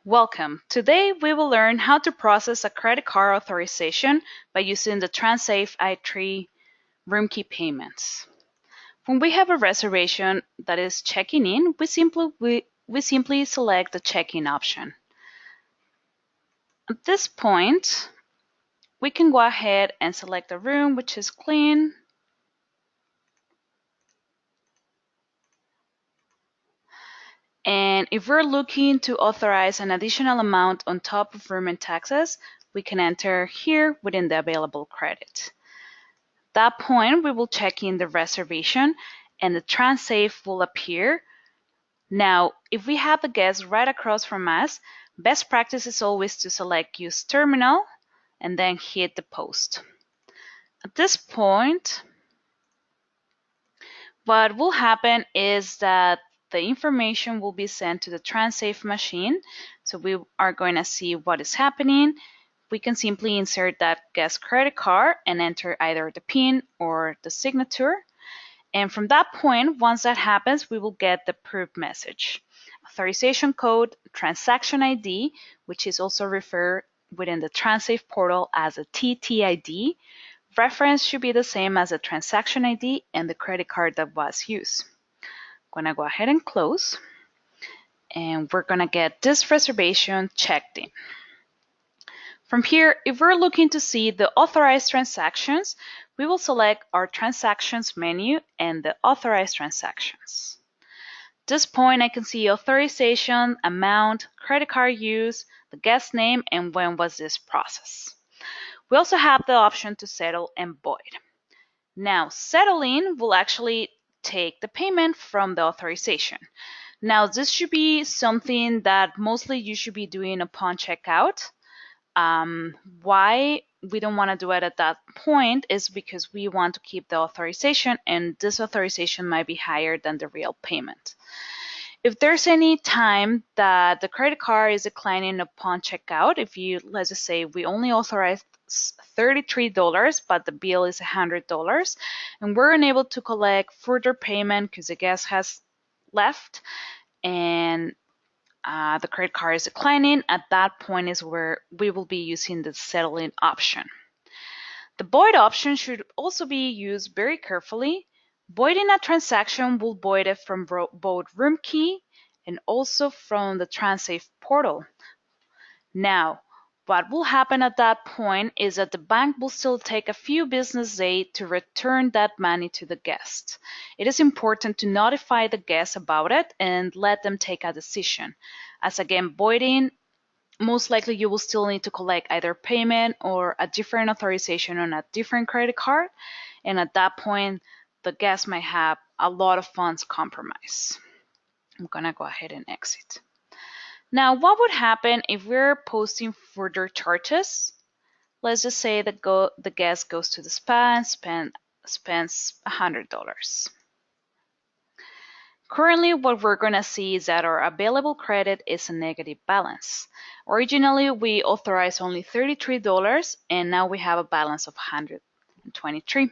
Welcome. Today we will learn how to process a credit card authorization by using the TransSafe i3 RoomKey payments. When we have a reservation that is checking in, we simply select the check-in option. At this point, we can go ahead and select a room which is clean. And if we're looking to authorize an additional amount on top of room and taxes, we can enter here within the available credit. At that point, we will check in the reservation and the TransSafe will appear. Now, if we have the guest right across from us, best practice is always to select Use Terminal and then hit the post. At this point, what will happen is that the information will be sent to the TransSafe machine. So we are going to see what is happening. We can simply insert that guest credit card and enter either the PIN or the signature. And from that point, once that happens, we will get the proof message. Authorization code, transaction ID, which is also referred within the TransSafe portal as a TTID. Reference should be the same as the transaction ID and the credit card that was used. I'm going to go ahead and close. And we're going to get this reservation checked in. From here, if we're looking to see the authorized transactions, we will select our transactions menu and the authorized transactions. At this point, I can see authorization, amount, credit card use, the guest name, and when was this process. We also have the option to settle and void. Now, settling will actually take the payment from the authorization. Now, this should be something that mostly you should be doing upon checkout. Why we don't want to do it at that point is because we want to keep the authorization, and this authorization might be higher than the real payment. If there's any time that the credit card is declining upon checkout, if you, let's just say we only authorized $33, but the bill is $100, and we're unable to collect further payment because the guest has left and the credit card is declining, at that point is where we will be using the settling option. The void option should also be used very carefully. Voiding a transaction will void it from both RoomKey and also from the TransSafe portal. Now, what will happen at that point is that the bank will still take a few business days to return that money to the guest. It is important to notify the guest about it and let them take a decision. As again, voiding, most likely you will still need to collect either payment or a different authorization on a different credit card. And at that point, the guest might have a lot of funds compromised. I'm going to go ahead and exit. Now, what would happen if we're posting further charges? Let's just say that the guest goes to the spa and spends $100. Currently, what we're going to see is that our available credit is a negative balance. Originally, we authorized only $33, and now we have a balance of $123.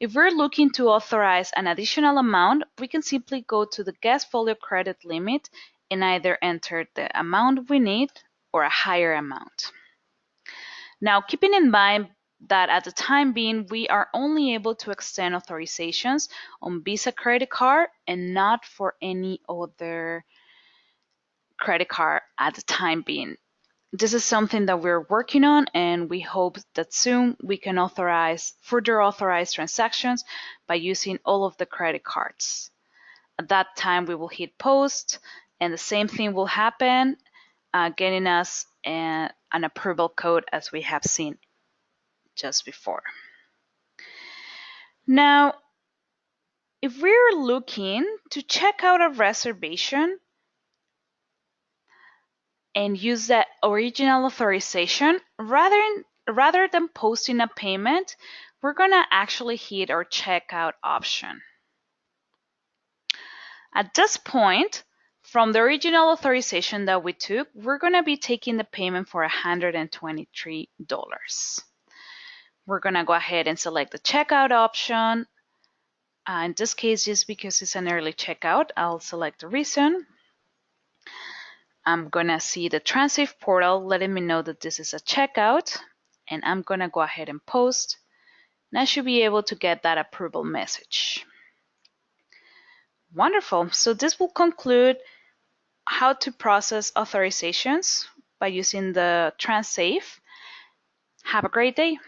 If we're looking to authorize an additional amount, we can simply go to the guest folio credit limit and either enter the amount we need or a higher amount. Now, keeping in mind that at the time being, we are only able to extend authorizations on Visa credit card and not for any other credit card at the time being. This is something that we're working on, and we hope that soon we can further authorize transactions by using all of the credit cards. At that time, we will hit post, and the same thing will happen, getting us an approval code as we have seen just before. Now, if we're looking to check out a reservation and use that original authorization, rather than posting a payment, we're going to actually hit our checkout option. At this point, from the original authorization that we took, we're going to be taking the payment for $123. We're going to go ahead and select the checkout option. In this case, just because it's an early checkout, I'll select the reason. I'm gonna see the TransSafe portal letting me know that this is a checkout, and I'm gonna go ahead and post, and I should be able to get that approval message. Wonderful. So this will conclude how to process authorizations by using the TransSafe. Have a great day.